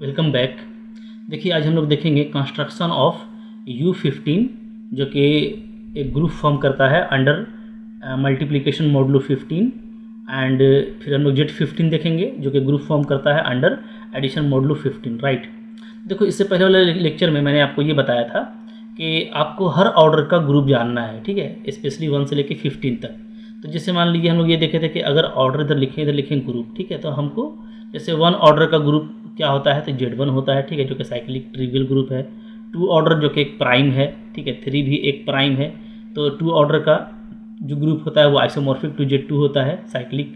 Welcome back. देखिए आज हम लोग देखेंगे कंस्ट्रक्शन ऑफ U15 जो कि एक ग्रुप फॉर्म करता है अंडर मल्टीप्लिकेशन मॉडुलो 15 एंड फिर हम लोग Z15 देखेंगे जो कि ग्रुप फॉर्म करता है अंडर एडिशन मॉडुलो 15 राइट। देखो इससे पहले वाले लेक्चर में मैंने आपको ये बताया था कि आपको हर ऑर्डर का ग्रुप जानना है, ठीक है, स्पेशली 1 से लेके 15 तक। तो जैसे मान लीजिए हम लोग ये देखे थे कि अगर ऑर्डर इधर लिखें ग्रुप, ठीक है, तो हमको जैसे 1 ऑर्डर का ग्रुप क्या होता है तो Z1 होता है, ठीक है, जो कि साइक्लिक ट्रिवियल ग्रुप है। 2 ऑर्डर जो कि एक प्राइम है, ठीक है, 3 भी एक प्राइम है। तो 2 ऑर्डर का जो ग्रुप होता है वो आइसोमॉर्फिक टू Z2 होता है साइक्लिक।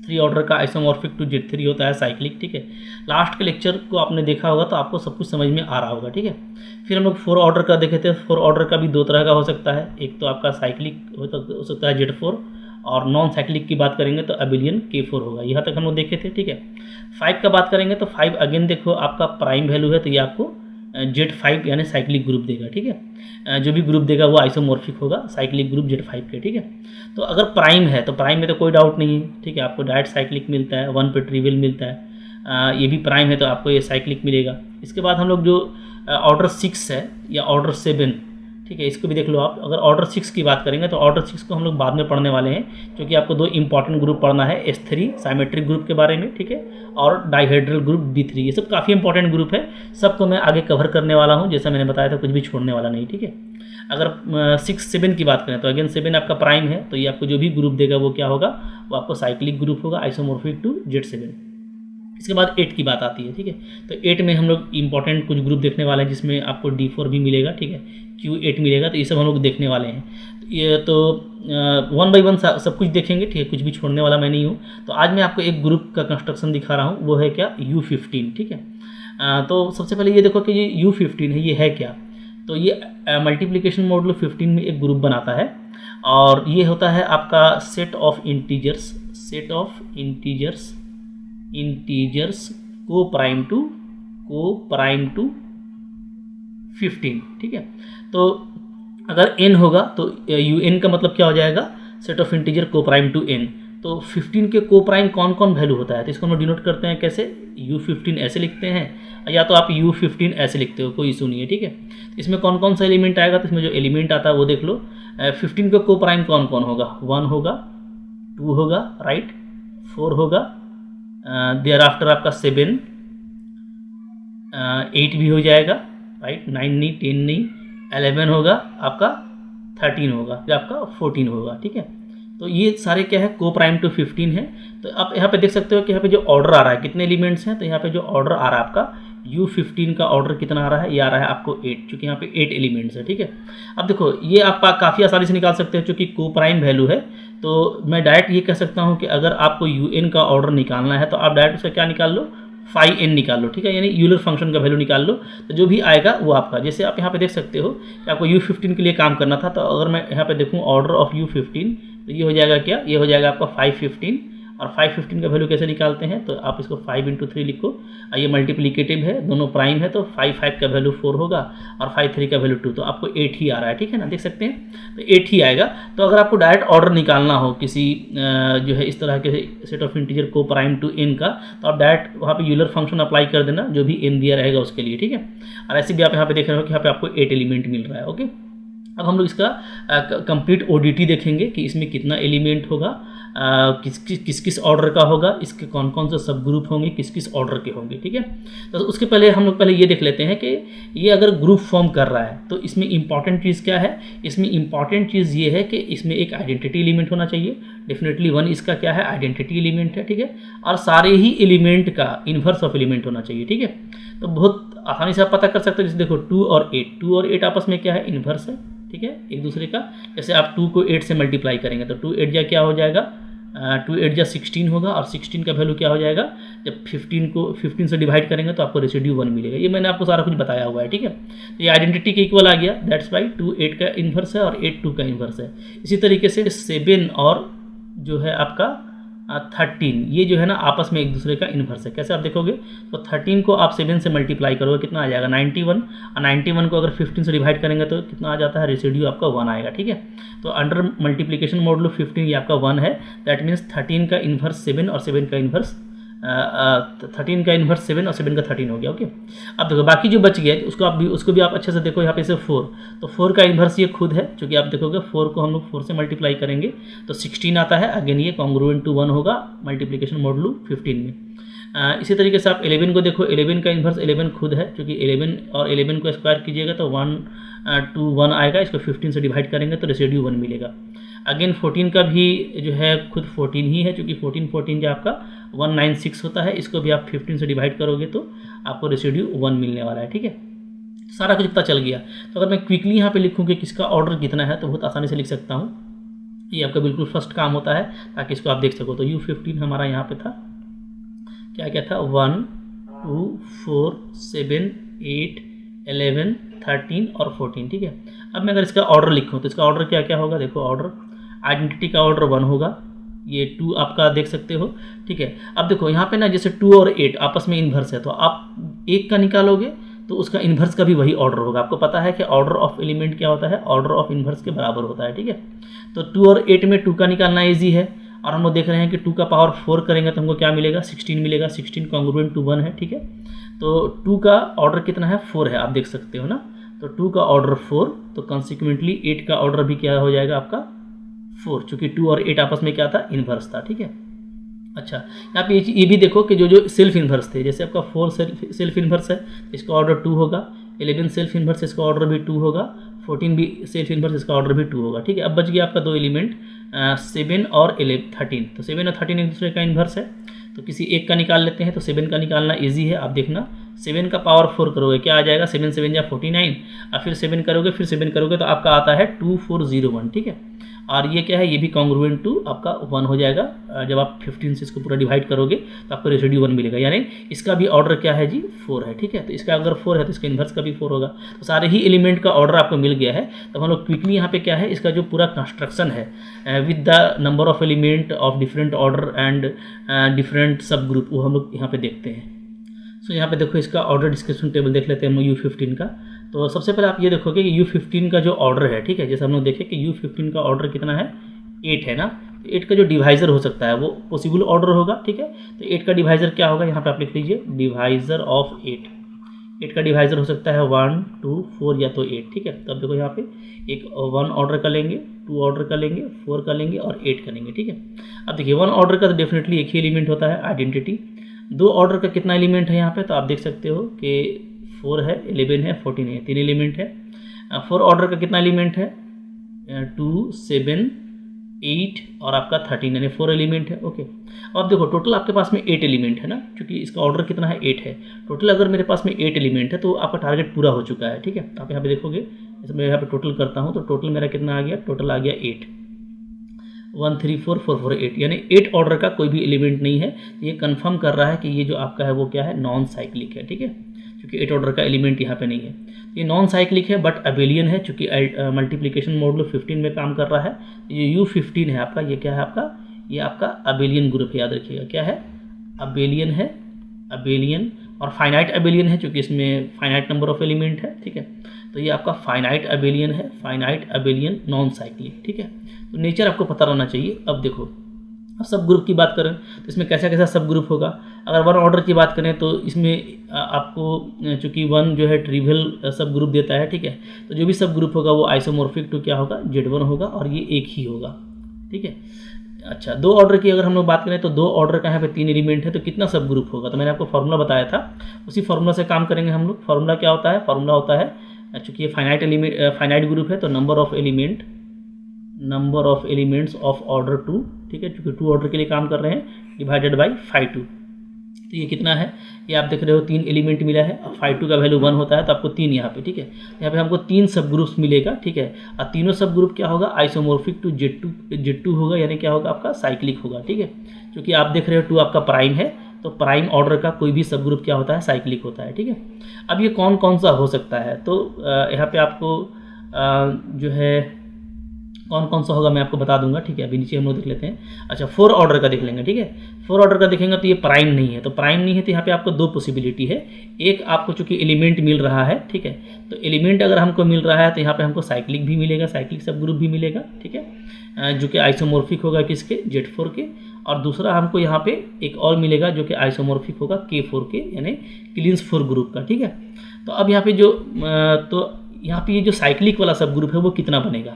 3 ऑर्डर का आइसोमॉर्फिक टू Z3 होता है साइक्लिक, ठीक है। लास्ट के लेक्चर को आपने देखा होगा तो आपको सब कुछ समझ में आ रहा होगा, ठीक है। फिर हम लोग 4 ऑर्डर का देखे थे। 4 ऑर्डर का भी 2 तरह का हो सकता है, एक तो आपका साइक्लिक हो सकता है Z4 और नॉन साइक्लिक की बात करेंगे तो अबिलियन K4 होगा। यहाँ तक हम लोग देखे थे, ठीक है। 5 का बात करेंगे तो 5 अगेन देखो आपका प्राइम वैल्यू है तो ये आपको Z5 यानी साइक्लिक ग्रुप देगा, ठीक है। जो भी ग्रुप देगा वो आइसोमॉर्फिक होगा साइक्लिक ग्रुप Z5 के, ठीक है। तो अगर प्राइम है तो प्राइम में तो कोई डाउट नहीं है, ठीक है, आपको डायरेक्ट साइक्लिक मिलता है, 1 पे ट्रिवियल मिलता है। ये भी प्राइम है तो आपको ये साइक्लिक मिलेगा। इसके बाद हम लोग जो ऑर्डर 6 है या ऑर्डर 7, ठीक है, इसको भी देख लो आप। अगर ऑर्डर 6 की बात करेंगे तो ऑर्डर 6 को हम लोग बाद में पढ़ने वाले हैं क्योंकि आपको 2 इंपॉर्टेंट ग्रुप पढ़ना है, S3 साइमेट्रिक ग्रुप के बारे में, ठीक है, और डाइहेड्रल ग्रुप D3। ये सब काफ़ी इंपॉर्टेंट ग्रुप है, सबको मैं आगे कवर करने वाला हूँ। जैसा मैंने बताया था कुछ भी छोड़ने वाला नहीं, ठीक है। अगर 6-7 की बात करें तो अगेन 7 आपका प्राइम है तो ये आपको जो भी ग्रुप देगा वो क्या होगा, वो आपको साइक्लिक ग्रुप होगा आइसोमॉर्फिक टू Z7। इसके बाद 8 की बात आती है, ठीक है। तो 8 में हम लोग इंपॉर्टेंट कुछ ग्रुप देखने वाले हैं जिसमें आपको D4 भी मिलेगा, ठीक है, Q8 मिलेगा। तो ये सब हम लोग देखने वाले हैं। ये तो 1 बाई 1 सब कुछ देखेंगे, ठीक है, कुछ भी छोड़ने वाला मैं नहीं हूँ। तो आज मैं आपको एक ग्रुप का कंस्ट्रक्शन दिखा रहा हूँ, वो है क्या, U15, ठीक है। तो सबसे पहले ये देखो कि ये U15 है, ये है क्या। तो ये मल्टीप्लिकेशन मॉडुलो 15 में एक ग्रुप बनाता है और ये होता है आपका सेट ऑफ इंटीजर्स को प्राइम टू 15, ठीक है। तो अगर n होगा तो UN का मतलब क्या हो जाएगा, सेट ऑफ इंटीजर को प्राइम टू n। तो 15 के को प्राइम कौन कौन वैल्यू होता है तो इसको हम डिनोट करते हैं कैसे, U15 ऐसे लिखते हैं या तो आप U15 ऐसे लिखते हो, कोई इशू नहीं है, ठीक है। इसमें कौन कौन सा एलिमेंट आएगा तो इसमें जो एलिमेंट आता है वो देख लो। 15 का को प्राइम कौन कौन होगा, 1 होगा, 2 होगा, राइट, 4 होगा, देयर आफ्टर आपका 7, 8 भी हो जाएगा, राइट, 9 नहीं, 10 नहीं, 11 होगा, आपका 13 होगा, फिर आपका 14 होगा, ठीक है। तो ये सारे क्या है, को प्राइम टू 15 है। तो आप यहाँ पे देख सकते हो कि यहाँ पे जो ऑर्डर आ रहा है कितने एलिमेंट्स हैं, तो यहाँ पे जो ऑर्डर आ रहा है आपका U15 का ऑर्डर कितना आ रहा है, ये आ रहा है आपको 8, चूँकि यहाँ पे 8 एलिमेंट्स है, ठीक है। अब देखो ये आप काफ़ी आसानी से निकाल सकते हो चूँकि को प्राइम वैल्यू है। तो मैं डायरेक्ट ये कह सकता हूँ कि अगर आपको UN का ऑर्डर निकालना है तो आप डायरेक्ट उसका क्या निकाल लो, फाई n निकाल लो, ठीक है, यानी यूलर फंक्शन का वैल्यू निकाल लो। तो जो भी आएगा वो आपका, जैसे आप यहाँ पे देख सकते हो कि आपको U15 के लिए काम करना था। तो अगर मैं यहाँ पे देखूँ ऑर्डर ऑफ U15 तो ये हो जाएगा क्या, ये हो जाएगा आपका 515। और 515 का वैल्यू कैसे निकालते हैं तो आप इसको 5 × 3 लिखो, ये मल्टीप्लिकेटिव है, दोनों प्राइम है तो 5 का वैल्यू 4 होगा और 5 का वैल्यू 2, तो आपको 8 ही आ रहा है, ठीक है ना, देख सकते हैं, तो 8 ही आएगा। तो अगर आपको डायरेक्ट ऑर्डर निकालना हो किसी जो है इस तरह के सेट ऑफ इंटीजर को प्राइम टू n का, तो आप डायरेक्ट वहाँ पे यूलर फंक्शन अप्लाई कर देना जो भी n दिया रहेगा उसके लिए, ठीक है। और ऐसे भी आप यहाँ पे देख रहे हो कि यहाँ पे आपको 8 एलिमेंट मिल रहा है, ओके। अब हम लोग इसका कंप्लीट ODT देखेंगे कि इसमें कितना एलिमेंट होगा, किस ऑर्डर का होगा, इसके कौन कौन से सब ग्रुप होंगे, किस ऑर्डर के होंगे, ठीक है। तो उसके पहले हम लोग पहले ये देख लेते हैं कि ये अगर ग्रुप फॉर्म कर रहा है तो इसमें इंपॉर्टेंट चीज़ क्या है। इसमें इंपॉर्टेंट चीज़ ये है कि इसमें एक आइडेंटिटी एलिमेंट होना चाहिए, डेफिनेटली 1 इसका क्या है, आइडेंटिटी एलिमेंट है, ठीक है। और सारे ही एलिमेंट का इन्वर्स ऑफ एलिमेंट होना चाहिए, ठीक है। तो बहुत आसानी से आप पता कर सकते हो, जैसे देखो 2 और 8 आपस में क्या है, इन्वर्स है, ठीक है, एक दूसरे का। जैसे आप 2 को 8 से मल्टीप्लाई करेंगे तो 2 8 जा क्या हो जाएगा, 2 8 जा 16 होगा और 16 का वैल्यू क्या हो जाएगा, जब 15 को 15 से डिवाइड करेंगे तो आपको रेसिड्यू 1 मिलेगा। ये मैंने आपको सारा कुछ बताया हुआ है, ठीक है। तो ये आइडेंटिटी के इक्वल आ गया, दैट्स वाई 2 8 का इन्वर्स है और 8 2 का इन्वर्स है। इसी तरीके से 7 और जो है आपका 13, ये जो है ना आपस में एक दूसरे का इन्वर्स है। कैसे आप देखोगे तो 13 को आप 7 से मल्टीप्लाई करोगे कितना आ जाएगा, 91, और 91 को अगर 15 से डिवाइड करेंगे तो कितना आ जाता है, रेसिड्यू आपका 1 आएगा, ठीक है। तो अंडर मल्टीप्लिकेशन मॉडुलो 15 ये आपका 1 है, दैट मीन्स 13 का इन्वर्स 7 और 7 का इन्वर्स 13 का इन्वर्स 7 और 7 का 13 हो गया। ओके, अब देखो बाकी जो बच गया उसको भी आप अच्छे से देखो। यहाँ पे से 4, तो 4 का इन्वर्स ये खुद है, क्योंकि आप देखोगे 4 को हम लोग 4 से मल्टीप्लाई करेंगे तो 16 आता है। अगेन ये कॉन्ग्रुएंट टू 1 होगा मल्टीप्लिकेशन मॉडुलो 15 में। इसी तरीके से आप 11 को देखो, 11 का इन्वर्स 11 खुद है, क्योंकि 11 और 11 को स्क्वायर कीजिएगा तो 1 2 1 आएगा। इसको 15 से डिवाइड करेंगे तो रेसिड्यू 1 मिलेगा। अगेन 14 का भी जो है खुद 14 ही है, क्योंकि 14 जो आपका 196 होता है। इसको भी आप 15 से डिवाइड करोगे तो आपको रेसिड्यू 1 मिलने वाला है। ठीक है, सारा कुछ पता चल गया। तो अगर मैं क्विकली यहाँ पे लिखूँ कि किसका ऑर्डर कितना है तो बहुत आसानी से लिख सकता हूँ। ये आपका बिल्कुल फर्स्ट काम होता है ताकि इसको आप देख सको। तो U15 हमारा यहाँ पे था, क्या क्या था, 1 2 4 7 8 11 13 और 14। ठीक है, अब मैं अगर इसका ऑर्डर लिखूँ तो इसका ऑर्डर क्या क्या होगा। देखो ऑर्डर, आइडेंटिटी का ऑर्डर 1 होगा, ये 2 आपका देख सकते हो। ठीक है, अब देखो यहाँ पे ना जैसे 2 और 8 आपस में इन्वर्स है, तो आप 1 का निकालोगे तो उसका इन्वर्स का भी वही ऑर्डर होगा। आपको पता है कि ऑर्डर ऑफ एलिमेंट क्या होता है, ऑर्डर ऑफ इन्वर्स के बराबर होता है। ठीक है, तो 2 और 8 में 2 का निकालना ईजी है, और हम लोग देख रहे हैं कि 2 का पावर 4 करेंगे तो हमको क्या मिलेगा, 16 मिलेगा। 16 कॉन्ग्रुएंट टू 1 है। ठीक है, तो 2 का ऑर्डर कितना है, 4 है, आप देख सकते हो ना। तो 2 का ऑर्डर 4, तो कॉन्सिक्वेंटली 8 का ऑर्डर भी क्या हो जाएगा आपका 4, चूँकि 2 और 8 आपस में क्या था, इन्वर्स था। ठीक है, अच्छा यहाँ पे ये भी देखो कि जो सेल्फ इन्वर्स थे, जैसे आपका 4 सेल्फ इन्वर्स है, इसका ऑर्डर 2 होगा। 11 सेल्फ इन्वर्स, इसका ऑर्डर भी 2 होगा। 14 भी सेल्फ इन्वर्स, इसका ऑर्डर भी 2 होगा। ठीक है, अब बच गया आपका 2 एलिमेंट, 7 और 13। तो 7 और 13 एक दूसरे का इन्वर्स है, तो किसी एक का निकाल लेते हैं। तो 7 का निकालना ईजी है, आप देखना। 7 का पावर 4 करोगे क्या आ जाएगा, 7 7 या 49, और फिर 7 करोगे, फिर 7 करोगे तो आपका आता है 2401। ठीक है, और ये क्या है, ये भी कॉन्ग्रुएंट टू आपका 1 हो जाएगा। जब आप 15 से इसको पूरा डिवाइड करोगे तो आपको रेसिड्यू 1 मिलेगा, यानी इसका भी ऑर्डर क्या है जी, 4 है। ठीक है, तो इसका अगर 4 है तो इसका इन्वर्स का भी 4 होगा। तो सारे ही एलिमेंट का ऑर्डर आपको मिल गया है। तो हम लोग क्विकली यहाँ पे क्या है, इसका जो पूरा कंस्ट्रक्शन है with the number of element of different order and different सब ग्रुप, वो हम लोग यहाँ पे देखते हैं। सो यहाँ पे देखो इसका ऑर्डर डिस्क्रिप्शन टेबल देख लेते हैं हम U15 का। तो सबसे पहले आप ये देखोगे कि U15 का जो ऑर्डर है, ठीक है, जैसे हम लोग देखें कि U15 का ऑर्डर कितना है, 8 है ना। तो 8 का जो डिवाइज़र हो सकता है वो पॉसिबल ऑर्डर होगा। ठीक है, तो 8 का डिवाइज़र क्या होगा, यहाँ पे आप लिख लीजिए डिवाइज़र ऑफ 8। 8 का डिवाइज़र हो सकता है 1 2 4 या तो 8। ठीक है, तो अब देखो यहाँ पे एक 1 ऑर्डर का लेंगे, 2 ऑर्डर का लेंगे, 4 का लेंगे और 8 का लेंगे। ठीक है, अब देखिए 1 ऑर्डर का तो डेफिनेटली एक ही एलिमेंट होता है, आइडेंटिटी। 2 ऑर्डर का कितना एलिमेंट है यहाँ पे, तो आप देख सकते हो कि 4 है, 11 है, 14 है, 3 एलिमेंट है। 4 ऑर्डर का कितना एलिमेंट है, 2 7 8 और आपका 13, यानी 4 एलिमेंट है। ओके, अब आप देखो टोटल आपके पास में 8 एलिमेंट है ना, क्योंकि इसका ऑर्डर कितना है, 8 है टोटल। अगर मेरे पास में 8 एलिमेंट है तो आपका टारगेट पूरा हो चुका है। ठीक है, आप यहाँ पे देखोगे, जैसे मैं यहाँ पे टोटल करता हूँ तो टोटल मेरा कितना आ गया, टोटल आ गया 8, 1 3 4 4 4 8, यानी 8 ऑर्डर का कोई भी एलिमेंट नहीं है। ये कंफर्म कर रहा है कि ये जो आपका है वो क्या है, नॉन साइक्लिक है। ठीक है, क्योंकि 8 ऑर्डर का एलिमेंट यहाँ पे नहीं है। ये नॉन साइक्लिक है बट अबेलियन है, चूँकि मल्टीप्लिकेशन मॉडुलो 15 में काम कर रहा है। ये U15 है आपका, ये क्या है आपका, ये आपका अबेलियन ग्रुप है, याद रखिएगा क्या है, अबेलियन है, अबेलियन और फाइनाइट अबेलियन है, क्योंकि इसमें फाइनाइट नंबर ऑफ एलिमेंट है। ठीक है, तो ये आपका फाइनाइट अबेलियन है, फाइनाइट अबेलियन नॉन साइक्लिक। ठीक है, तो नेचर आपको पता रहना चाहिए। अब देखो, अब सब ग्रुप की बात करें तो इसमें कैसा कैसा सब ग्रुप होगा। अगर 1 ऑर्डर की बात करें तो इसमें आपको चूँकि 1 जो है ट्रिवियल सब ग्रुप देता है। ठीक है, तो जो भी सब ग्रुप होगा वो आइसोमॉर्फिक टू क्या होगा, Z1 होगा, और ये एक ही होगा। ठीक है, अच्छा 2 ऑर्डर की अगर हम लोग बात करें तो 2 ऑर्डर का यहाँ पे 3 एलिमेंट है, तो कितना सब ग्रुप होगा, तो मैंने आपको फार्मूला बताया था, उसी फार्मूला से काम करेंगे हम लोग। फार्मूला क्या होता है, फार्मूला होता है, चूँकि ये फाइनाइट ग्रुप है तो number of elements of order 2। ठीक है, चूँकि 2 ऑर्डर के लिए काम कर रहे हैं, डिवाइडेड बाई 5 2। तो ये कितना है, ये आप देख रहे हो 3 एलिमेंट मिला है। अब 5 2 का वैल्यू 1 होता है तो आपको 3 यहाँ पे। ठीक है, यहाँ पे हमको 3 सब ग्रुप्स मिलेगा। ठीक है, और तीनों सब ग्रुप क्या होगा, आइसोमॉर्फिक टू Z2 होगा, यानी क्या होगा आपका, साइक्लिक होगा। ठीक है, क्योंकि आप देख रहे हो 2 आपका प्राइम है, तो प्राइम ऑर्डर का कोई भी सब ग्रुप क्या होता है, साइक्लिक होता है। ठीक है, अब ये कौन कौन सा हो सकता है, तो यहाँ पे आपको जो है कौन कौन सा होगा मैं आपको बता दूंगा, ठीक है। अभी नीचे हम लोग देख लेते हैं। अच्छा, 4 ऑर्डर का देख लेंगे, ठीक है। 4 ऑर्डर का देखेंगे तो ये प्राइम नहीं है, तो प्राइम नहीं है तो यहाँ पे आपको 2 पॉसिबिलिटी है। एक, आपको चूंकि एलिमेंट मिल रहा है, ठीक है, तो एलिमेंट अगर हमको मिल रहा है तो यहाँ पे हमको साइक्लिक भी मिलेगा, साइक्लिक सब ग्रुप भी मिलेगा, ठीक है, जो कि आइसोमॉर्फिक होगा किसके, Z4 के। और दूसरा हमको यहाँ पे एक और मिलेगा जो कि आइसोमॉर्फिक होगा K4 के, यानी क्लींस 4 ग्रुप का, ठीक है। तो अब यहाँ पे यहाँ पे ये जो साइक्लिक वाला सब ग्रुप है वो कितना बनेगा,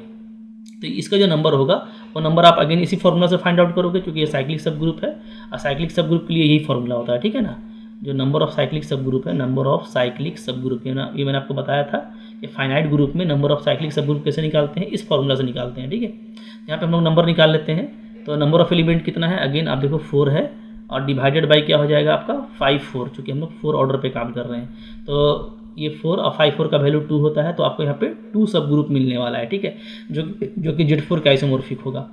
तो इसका जो नंबर होगा वो नंबर आप अगेन इसी फॉर्मूला से फाइंड आउट करोगे, क्योंकि ये साइक्लिक सब ग्रुप है और साइक्लिक सब ग्रुप के लिए यही फॉर्मूला होता है, ठीक है ना। जो नंबर ऑफ साइक्लिक सब ग्रुप है, नंबर ऑफ साइक्लिक सब ग्रुप, ये मैंने आपको बताया था कि फाइनाइट ग्रुप में नंबर ऑफ साइक्लिक सब ग्रुप कैसे निकालते हैं, इस फॉर्मूला से निकालते हैं, ठीक है। यहाँ पे हम लोग नंबर निकाल लेते हैं। तो नंबर ऑफ एलिमेंट कितना है, अगेन आप देखो 4 है, और डिवाइडेड बाई क्या हो जाएगा आपका 5 4, चूँकि हम लोग 4 ऑर्डर पे काम कर रहे हैं। तो ये 4 और 5 4 का वैल्यू 2 होता है, तो आपको यहाँ पे 2 सब ग्रुप मिलने वाला है, ठीक है, जो कि Z4 का आइसोमॉर्फिक होगा,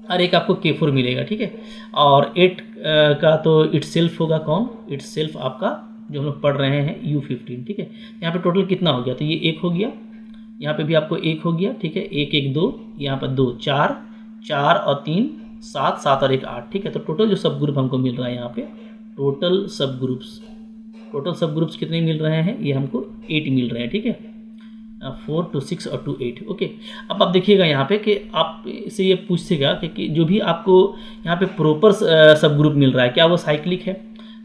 और एक आपको K4 मिलेगा, ठीक है। और 8 का तो इटसेल्फ होगा, कौन, इटसेल्फ आपका जो हम लोग पढ़ रहे हैं U15, ठीक है। यहाँ पे टोटल कितना हो गया, तो ये 1 हो गया, यहाँ पे भी आपको 1 हो गया, ठीक है, 1 1 2, यहाँ पर 2 4 4 और 3 7 7 और 1 8, ठीक है। तो टोटल जो सब ग्रुप हमको मिल रहा है यहाँ पे, टोटल सब ग्रुप्स कितने मिल रहे हैं, ये हमको 8 मिल रहे हैं, ठीक है, 4 2 6 और 2 8, ओके। अब आप देखिएगा यहाँ पे कि आप से ये पूछेगा कि जो भी आपको यहाँ पे प्रॉपर सब ग्रुप मिल रहा है क्या वो साइक्लिक है,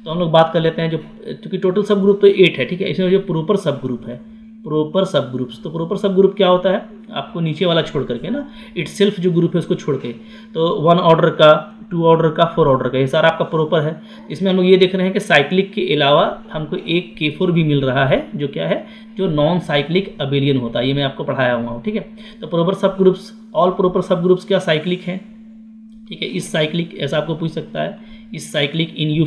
तो हम लोग बात कर लेते हैं। जो क्योंकि टोटल सब ग्रुप तो 8 है, ठीक है, इसमें जो प्रॉपर सब ग्रुप है, प्रॉपर सब ग्रुप्स, तो प्रॉपर सब ग्रुप क्या होता है, आपको नीचे वाला छोड़ करके ना, इटसेल्फ जो ग्रुप है उसको छोड़ के, तो 1 ऑर्डर का, 2 ऑर्डर का, 4 ऑर्डर का, ये सारा आपका प्रॉपर है। इसमें हम लोग ये देख रहे हैं कि साइक्लिक के अलावा हमको एक K4 भी मिल रहा है, जो क्या है, जो नॉन साइक्लिक अबेलियन होता है, ये मैं आपको पढ़ाया हुआ हूँ, ठीक है। तो प्रॉपर सब ग्रुप्स, ऑल प्रॉपर सब ग्रुप्स क्या साइक्लिक हैं, ठीक है। इस साइक्लिक, ऐसा आपको पूछ सकता है, इस साइक्लिक इन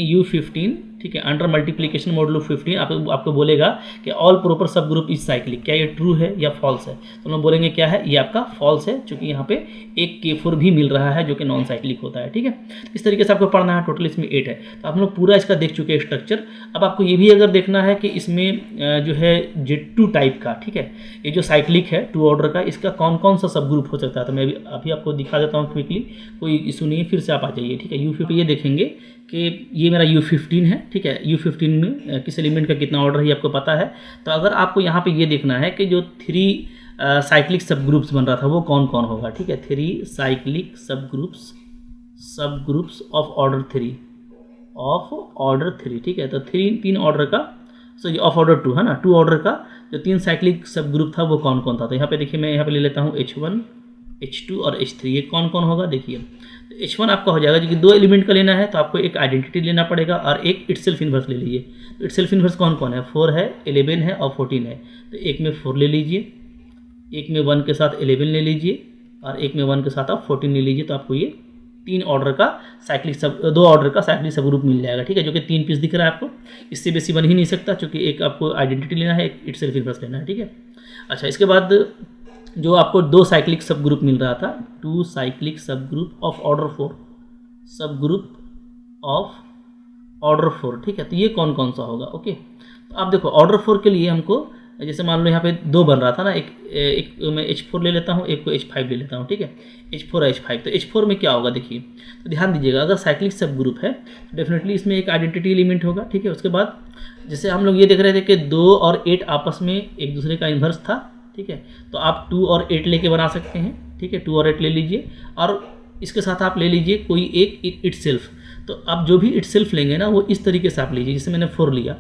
U15, ठीक है, अंडर मल्टीप्लिकेशन मॉडुलो 15 आपको बोलेगा कि ऑल प्रॉपर सब ग्रुप इज साइक्लिक, क्या ये ट्रू है या फॉल्स है, तो हम लोग बोलेंगे क्या है, ये आपका फॉल्स है, क्योंकि यहाँ पे एक K4 भी मिल रहा है जो कि नॉन साइक्लिक होता है, ठीक है। इस तरीके से आपको पढ़ना है, टोटल इसमें 8 है। तो आप लोग पूरा इसका देख चुके हैं स्ट्रक्चर। अब आपको ये भी अगर देखना है कि इसमें जो है Z2 टाइप का, ठीक है, ये जो साइक्लिक है 2 ऑर्डर का, इसका कौन कौन सा सब ग्रुप हो सकता है, तो मैं अभी आपको दिखा देता हूँ क्विकली, कोई इशू नहीं है, फिर से आप आ जाइए, ठीक है। U15 ये देखेंगे कि ये मेरा U15 है, ठीक है। U15 में किस एलिमेंट का कितना ऑर्डर है आपको पता है। तो अगर आपको यहाँ पे ये देखना है कि जो 3 साइक्लिक सब ग्रुप्स बन रहा था वो कौन कौन होगा, ठीक है, 3 साइक्लिक सब ग्रुप्स ऑफ ऑर्डर 3, ठीक है। तो 3 ऑर्डर का, सॉरी ऑफ ऑर्डर 2 है ना, 2 ऑर्डर का जो 3 साइक्लिक सब ग्रुप था वो कौन कौन था। तो यहाँ पे देखिए, मैं यहाँ पे ले लेता हूँ H1 H2 और H3, ये कौन कौन होगा देखिए। तो H1 आपका हो जाएगा, जो कि 2 एलिमेंट का लेना है तो आपको एक आइडेंटिटी लेना पड़ेगा और एक इटसेल्फ इन्वर्स ले लीजिए। तो इटसेल्फ इन्वर्स कौन कौन है, 4 है, 11 है और 14 है। तो एक में 4 ले लीजिए, एक में 1 के साथ 11 ले लीजिए और एक में 1 के साथ आप 14 ले लीजिए। तो आपको ये 2 ऑर्डर का साइक्लिक सब ग्रुप मिल जाएगा, ठीक है, जो कि 3 पीस दिख रहा है आपको। इससे बेसी बन ही नहीं सकता, क्योंकि एक आपको आइडेंटिटी लेना है, एक इटसेल्फ इन्वर्स लेना है, ठीक है। अच्छा, इसके बाद जो आपको 2 साइक्लिक सब ग्रुप मिल रहा था, 2 साइक्लिक सब ग्रुप ऑफ ऑर्डर 4, ठीक है। तो ये कौन कौन सा होगा, ओके। तो आप देखो ऑर्डर 4 के लिए हमको, जैसे मान लो यहाँ पे 2 बन रहा था ना, एक मैं H4 ले लेता हूँ, एक को H5 ले लेता हूँ, ठीक है, H4 और H5। तो H4 में क्या होगा देखिए, तो ध्यान दीजिएगा, अगर साइक्लिक सब ग्रुप है तो डेफिनेटली इसमें एक आइडेंटिटी एलिमेंट होगा, ठीक है। उसके बाद जैसे हम लोग ये देख रहे थे कि 2 और 8 आपस में एक दूसरे का इन्वर्स था, ठीक है। तो आप 2 और 8 लेके बना सकते हैं, ठीक है, 2 और 8 ले लीजिए और इसके साथ आप ले लीजिए कोई एक इटसेल्फ। तो आप जो भी इटसेल्फ लेंगे ना वो इस तरीके से आप लीजिए, जैसे मैंने 4 लिया,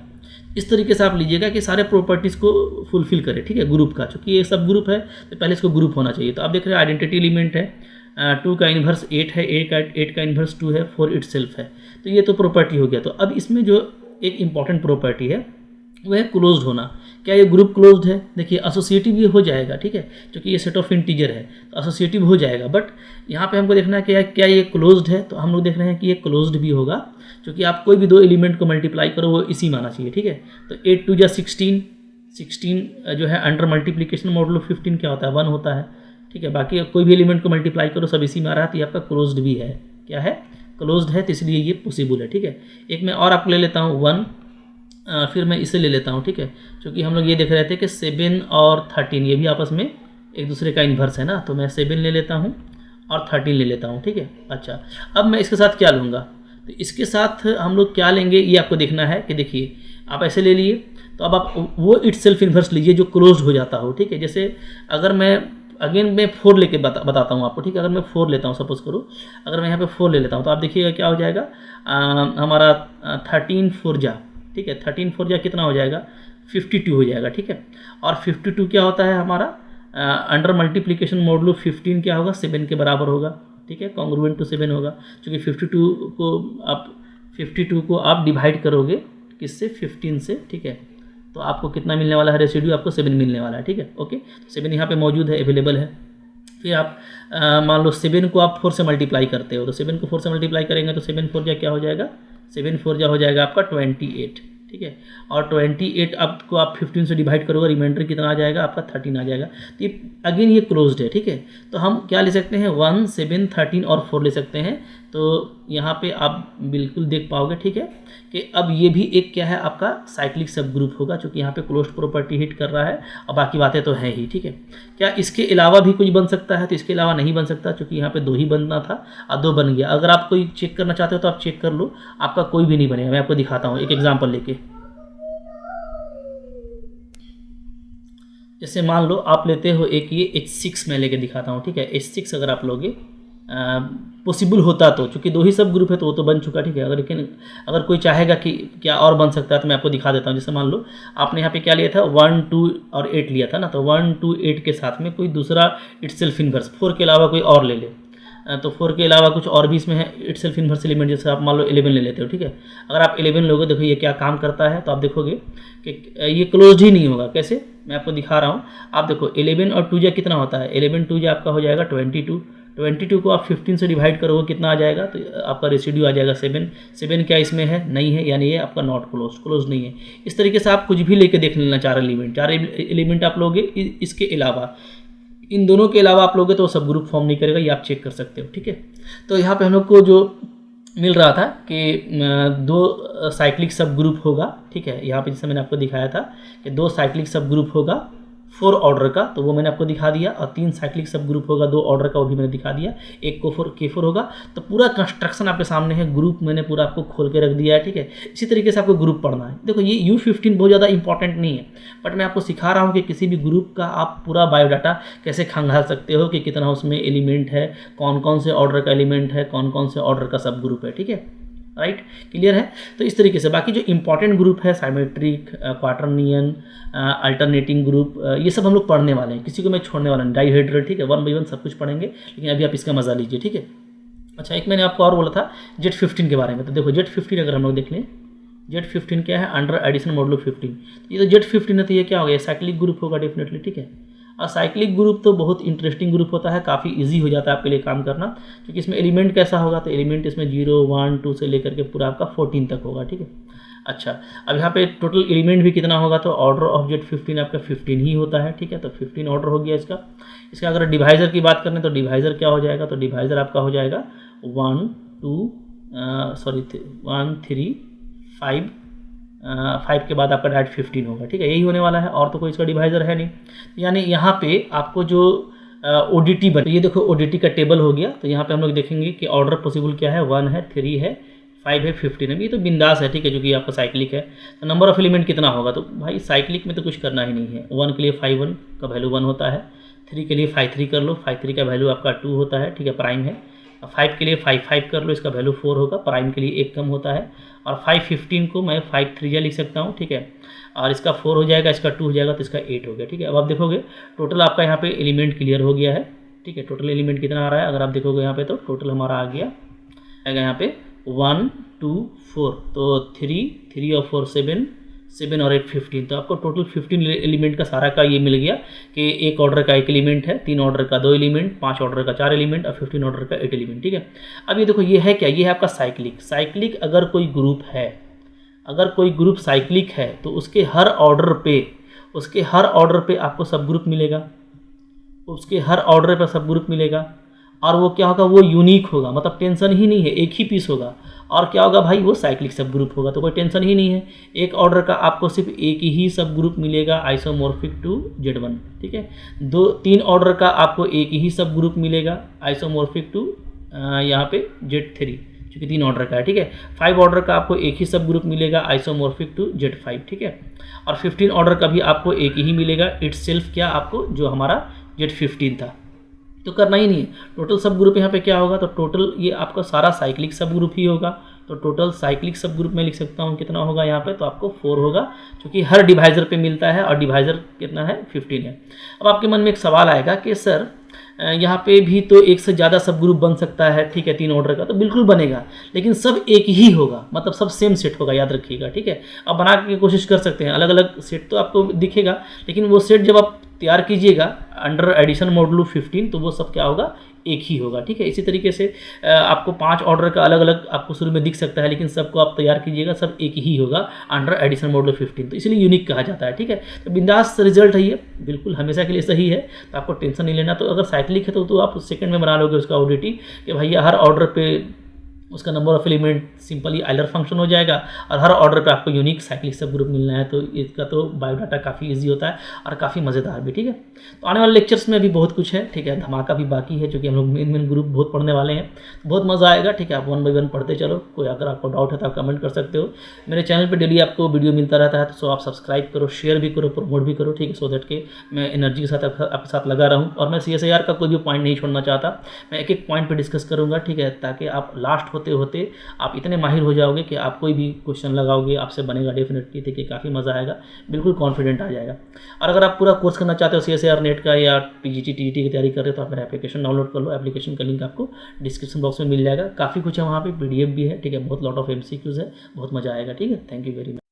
इस तरीके से आप लीजिएगा कि सारे प्रॉपर्टीज़ को फुलफिल करे, ठीक है, ग्रुप का। चूँकि ये सब ग्रुप है तो पहले इसको ग्रुप होना चाहिए। तो आप देख रहे हैं आइडेंटिटी एलिमेंट है, 2 का इन्वर्स 8 है, 8 का इन्वर्स 2 है, 4 इटसेल्फ है। तो ये तो प्रॉपर्टी हो गया। तो अब इसमें जो एक इंपॉर्टेंट प्रॉपर्टी है वो है क्लोज्ड होना। क्या ये ग्रुप क्लोज्ड है, देखिए एसोसिएटिव भी हो जाएगा, ठीक है, क्योंकि ये सेट ऑफ इंटीजर है तो एसोसिएटिव हो जाएगा। बट यहाँ पे हमको देखना है कि क्या ये क्लोज्ड है, तो हम लोग देख रहे हैं कि ये क्लोज्ड भी होगा, क्योंकि आप कोई भी 2 एलिमेंट को मल्टीप्लाई करो वो इसी माना चाहिए, ठीक है। तो 8 2 जा 16 जो है अंडर मल्टीप्लिकेशन मॉडुलो 15 क्या होता है, 1 होता है, ठीक है। बाकी कोई भी एलिमेंट को मल्टीप्लाई करो सब इसी में आ रहा है, तो ये आपका क्लोज्ड भी है, क्या है, क्लोज्ड है, तो इसलिए ये पॉसिबल है, ठीक है। एक मैं और आपको ले लेता हूँ 1, फिर मैं इसे ले लेता हूँ, ठीक है, क्योंकि हम लोग ये देख रहे थे कि 7 और 13 ये भी आपस में एक दूसरे का इन्वर्स है ना, तो मैं 7 ले लेता हूँ और 13 ले लेता हूँ, ठीक है। अच्छा, अब मैं इसके साथ क्या लूँगा, तो इसके साथ हम लोग क्या लेंगे ये आपको देखना है कि देखिए आप ऐसे ले लिए, तो अब आप वो इटसेल्फ इन्वर्स लीजिए जो क्लोज्ड हो जाता हो, ठीक है। जैसे अगर मैं अगेन मैं 4 लेके बताता हूँ आपको, ठीक है। अगर मैं 4 लेता हूँ, सपोज करो अगर मैं यहाँ पे 4 ले लेता हूँ, तो आप देखिएगा क्या हो जाएगा, हमारा 13 4 जा, ठीक है। 13 4 जा कितना हो जाएगा, 52 हो जाएगा, ठीक है। और 52 क्या होता है हमारा, अंडर मल्टीप्लिकेशन मॉडुलो 15 क्या होगा, 7 के बराबर होगा, ठीक है। कॉन्ग्रुएंट टू 7 होगा, क्योंकि 52 को आप डिवाइड करोगे किससे, 15 से, ठीक है। तो आपको कितना मिलने वाला है, रेसिड्यू आपको 7 मिलने वाला है, ठीक है। ओके, तो 7 यहाँ पे मौजूद है, अवेलेबल है। फिर आप मान लो 7 को आप 4 से मल्टीप्लाई करते हो, तो 7 को 4 से मल्टीप्लाई करेंगे तो 7 4 जा क्या हो जाएगा, 7 4 जा हो जाएगा आपका 28, ठीक है। और 28 आपको आप 15 से डिवाइड करोगे, रिमाइंडर कितना आ जाएगा आपका 13 आ जाएगा। तो ये अगेन ये क्लोज्ड है, ठीक है। तो हम क्या ले सकते हैं, 1 7 13 और 4 ले सकते हैं। तो यहाँ पे आप बिल्कुल देख पाओगे, ठीक है, कि अब ये भी एक क्या है आपका साइक्लिक सब ग्रुप होगा, चूँकि यहाँ पे क्लोज्ड प्रॉपर्टी हिट कर रहा है और बाकी बातें तो हैं ही, ठीक है। क्या इसके अलावा भी कुछ बन सकता है, तो इसके अलावा नहीं बन सकता, क्योंकि यहाँ पे 2 ही बनना था और 2 बन गया। अगर आप कोई चेक करना चाहते हो तो आप चेक कर लो, आपका कोई भी नहीं बनेगा। मैं आपको दिखाता हूँ एक एग्जाम्पल लेके। जैसे मान लो आप लेते हो एक ये H6 मैं लेके दिखाता हूँ, ठीक है। H6 अगर आप लोगे, पॉसिबल होता तो, चूँकि 2 ही सब ग्रुप है तो वो तो बन चुका, ठीक है। लेकिन अगर कोई चाहेगा कि क्या और बन सकता है तो मैं आपको दिखा देता हूँ। जैसे मान लो आपने यहाँ पे क्या लिया था, 1 2 और 8 लिया था ना, तो 1 2 8 के साथ में कोई दूसरा इटसेल्फ इन्वर्स 4 के अलावा कोई और ले ले, तो 4 के अलावा कुछ और भी इसमें है इटसेल्फ इन्वर्स एलिमेंट। जैसे आप मान लो 11 ले लेते हो, ठीक है। अगर आप 11 लोगे, देखो ये क्या काम करता है, तो आप देखोगे कि ये क्लोज ही नहीं होगा। कैसे, मैं आपको दिखा रहा हूँ। आप देखो 11 और 2 जा कितना होता है, 11 2 जा आपका हो जाएगा 22 को आप 15 से डिवाइड करोगे कितना आ जाएगा, तो आपका रेसिड्यू आ जाएगा 7 क्या इसमें है, नहीं है, यानी ये आपका नॉट क्लोज नहीं है। इस तरीके से आप कुछ भी लेके देख लेना, 4 एलिमेंट आप लोगे। इसके अलावा इन दोनों के अलावा आप लोगे तो सब ग्रुप फॉर्म नहीं करेगा, ये आप चेक कर सकते हो, ठीक है। तो यहाँ पे हम लोग को जो मिल रहा था कि 2 साइक्लिक सब ग्रुप होगा, ठीक है। यहाँ पे जैसे मैंने आपको दिखाया था कि 2 साइक्लिक सब ग्रुप होगा 4 ऑर्डर का, तो वो मैंने आपको दिखा दिया। और 3 साइक्लिक सब ग्रुप होगा 2 ऑर्डर का, वो भी मैंने दिखा दिया। एक K4 होगा। तो पूरा कंस्ट्रक्शन आपके सामने है, ग्रुप मैंने पूरा आपको खोल के रख दिया है, ठीक है। इसी तरीके से आपको ग्रुप पढ़ना है। देखो ये U15 बहुत ज़्यादा इंपॉर्टेंट नहीं है, बट मैं आपको सिखा रहा हूँ कि किसी भी ग्रुप का आप पूरा बायोडाटा कैसे खंगाल सकते हो, कि कितना उसमें एलिमेंट है, कौन कौन से ऑर्डर का एलिमेंट है, कौन कौन से ऑर्डर का सब ग्रुप है, ठीक है। राइट, क्लियर है। तो इस तरीके से बाकी जो इंपॉर्टेंट ग्रुप है, साइमेट्रिक, क्वाटर्नियन, अल्टरनेटिंग ग्रुप, ये सब हम लोग पढ़ने वाले हैं, किसी को मैं छोड़ने वाला नहीं। डाइहेड्रल, ठीक है, 1 by 1 सब कुछ पढ़ेंगे, लेकिन अभी आप इसका मजा लीजिए, ठीक है। अच्छा, एक मैंने आपको और बोला था Z15 के बारे में। तो देखो Z15 अगर हम लोग देख लें, Z15 क्या है, अंडर एडिशन मॉडुलो 15। ये तो Z15 है, तो ये क्या हो गया, साइक्लिक ग्रुप होगा डेफिनेटली, ठीक है। और साइक्लिक ग्रुप तो बहुत इंटरेस्टिंग ग्रुप होता है, काफ़ी इजी हो जाता है आपके लिए काम करना, क्योंकि इसमें एलिमेंट कैसा होगा, तो एलिमेंट इसमें 0 1 2 से लेकर के पूरा आपका 14 तक होगा, ठीक है। अच्छा, अब यहाँ पे टोटल एलिमेंट भी कितना होगा, तो ऑर्डर ऑफ Z15 आपका 15 ही होता है, ठीक है। तो 15 ऑर्डर हो गया इसका। अगर डिवाइज़र की बात करें तो डिवाइज़र क्या हो जाएगा, तो डिवाइज़र आपका हो जाएगा 1 3 5 5 के बाद आपका डायरेक्ट 15 होगा, ठीक है। यही होने वाला है, और तो कोई इसका डिवाइज़र है नहीं। यानी यहाँ पे आपको जो ODT बन, ये देखो ODT का टेबल हो गया। तो यहाँ पे हम लोग देखेंगे कि ऑर्डर पॉसिबल क्या है, 1 है, 3 है, 5 है, 15 है। ये तो बिंदास है, ठीक है, जो कि आपका साइक्लिक है। तो नंबर ऑफ एलिमेंट कितना होगा, तो भाई साइक्लिक में तो कुछ करना ही नहीं है। 1 के लिए 5 1 का वैल्यू 1 होता है, 3 के लिए 5 3 कर लो, 5 3 का वैल्यू आपका 2 होता है, ठीक है, प्राइम है। 5 के लिए 5 5 कर लो, इसका वैल्यू 4 होगा, प्राइम के लिए 1 कम होता है। और 5 15 को मैं 5 3 लिख सकता हूँ, ठीक है। और इसका 4 हो जाएगा, इसका 2 हो जाएगा, तो इसका 8 हो गया, ठीक है। अब आप देखोगे टोटल आपका यहाँ पे एलिमेंट क्लियर हो गया है, ठीक है। टोटल एलिमेंट कितना आ रहा है, अगर आप देखोगे यहाँ पे, तो टोटल हमारा आ गया यहाँ पे 1 2 4, तो 3 और 4 7 और 8 15। तो आपको टोटल 15 एलिमेंट का सारा का ये मिल गया कि एक ऑर्डर का 1 एलिमेंट है, 3 ऑर्डर का 2 एलिमेंट, 5 ऑर्डर का 4 एलिमेंट और 15 ऑर्डर का 8 एलिमेंट, ठीक है। अब ये देखो ये है क्या, ये है आपका साइक्लिक। अगर कोई ग्रुप है, अगर कोई ग्रुप साइक्लिक है, तो उसके हर ऑर्डर पे आपको सब ग्रुप मिलेगा, उसके हर ऑर्डर पर सब ग्रुप मिलेगा। और वो क्या होगा, वो यूनिक होगा, मतलब टेंशन ही नहीं है, एक ही पीस होगा। और क्या होगा भाई, वो साइक्लिक सब ग्रुप होगा, तो कोई टेंशन ही नहीं है। एक ऑर्डर का आपको सिर्फ एक ही सब ग्रुप मिलेगा आइसोमॉर्फिक टू Z1, ठीक है। 3 ऑर्डर का आपको एक ही सब ग्रुप मिलेगा आइसोमॉर्फिक टू यहाँ पे Z3, क्योंकि 3 ऑर्डर का है, ठीक है। 5 ऑर्डर का आपको एक ही सब ग्रुप मिलेगा आइसोमॉर्फिक टू Z5, ठीक है। और 15 ऑर्डर का भी आपको एक ही मिलेगा इटसेल्फ, क्या आपको जो हमारा Z15 था। तो करना ही नहीं है, टोटल सब ग्रुप यहाँ पे क्या होगा, तो टोटल ये आपका सारा साइक्लिक सब ग्रुप ही होगा। तो टोटल साइक्लिक सब ग्रुप में लिख सकता हूँ कितना होगा यहाँ पे, तो आपको 4 होगा, क्योंकि हर डिवाइज़र पे मिलता है और डिवाइज़र कितना है, 15 है। अब आपके मन में एक सवाल आएगा कि सर यहाँ पे भी तो एक से ज़्यादा सब ग्रुप बन सकता है, ठीक है, 3 ऑर्डर का, तो बिल्कुल बनेगा, लेकिन सब एक ही होगा, मतलब सब सेम सेट होगा, याद रखिएगा, ठीक है। अब बना के कोशिश कर सकते हैं, अलग अलग सेट तो आपको दिखेगा, लेकिन वो सेट जब आप तैयार कीजिएगा अंडर एडिशन मॉड्यूल 15, तो वो सब क्या होगा, एक ही होगा, ठीक है। इसी तरीके से आपको 5 ऑर्डर का अलग अलग आपको शुरू में दिख सकता है, लेकिन सबको आप तैयार कीजिएगा, सब एक ही होगा अंडर एडिशन मॉड्यूल 15, तो इसलिए यूनिक कहा जाता है, ठीक है। तो बिंदास रिजल्ट है ये, बिल्कुल हमेशा के लिए सही है, तो आपको टेंशन नहीं लेना। तो अगर साइक्लिक है तो आप सेकंड में बना लोगे उसका ODT कि भैया हर ऑर्डर पे उसका number of element simply Euler function हो जाएगा, और हर ऑर्डर पे आपको यूनिक साइक्लिक सब ग्रुप मिलना है, तो इसका तो बायोडाटा काफ़ी इजी होता है और काफ़ी मज़ेदार भी, ठीक है। तो आने वाले लेक्चर्स में भी बहुत कुछ है, ठीक है, धमाका भी बाकी है, क्योंकि हम लोग मेन ग्रुप बहुत पढ़ने वाले हैं, बहुत मज़ा आएगा, ठीक है। आप 1 बाय 1 पढ़ते चलो, कोई अगर आपको डाउट है तो आप कमेंट कर सकते हो। मेरे चैनल पर डेली आपको वीडियो मिलता रहता है, तो सो आप सब्सक्राइब करो, शेयर भी करो, प्रमोट भी करो, ठीक है, सो दैट के मैं एनर्जी के साथ आपके साथ लगा रहूँ। और मैं CSIR का कोई भी पॉइंट नहीं छोड़ना चाहता, मैं एक एक पॉइंट पर डिस्कस करूँगा, ठीक है, ताकि आप लास्ट होते होते आप इतने माहिर हो जाओगे कि आप कोई भी क्वेश्चन लगाओगे आपसे बनेगा डेफिनेटली, ठीक है, काफ़ी मज़ा आएगा, बिल्कुल कॉन्फिडेंट आ जाएगा। और अगर आप पूरा कोर्स करना चाहते हो CSIR नेट का या PGT TGT की तैयारी कर रहे हो, तो आप मेरा एप्लीकेशन डाउनलोड कर लो। एप्लीकेशन का लिंक आपको डिस्क्रिप्शन बॉक्स में मिल जाएगा, काफ़ी कुछ है वहाँ पे, PDF भी है, ठीक है, बहुत लॉट ऑफ MCQs है, बहुत मज़ा आएगा, ठीक है। Thank you very much.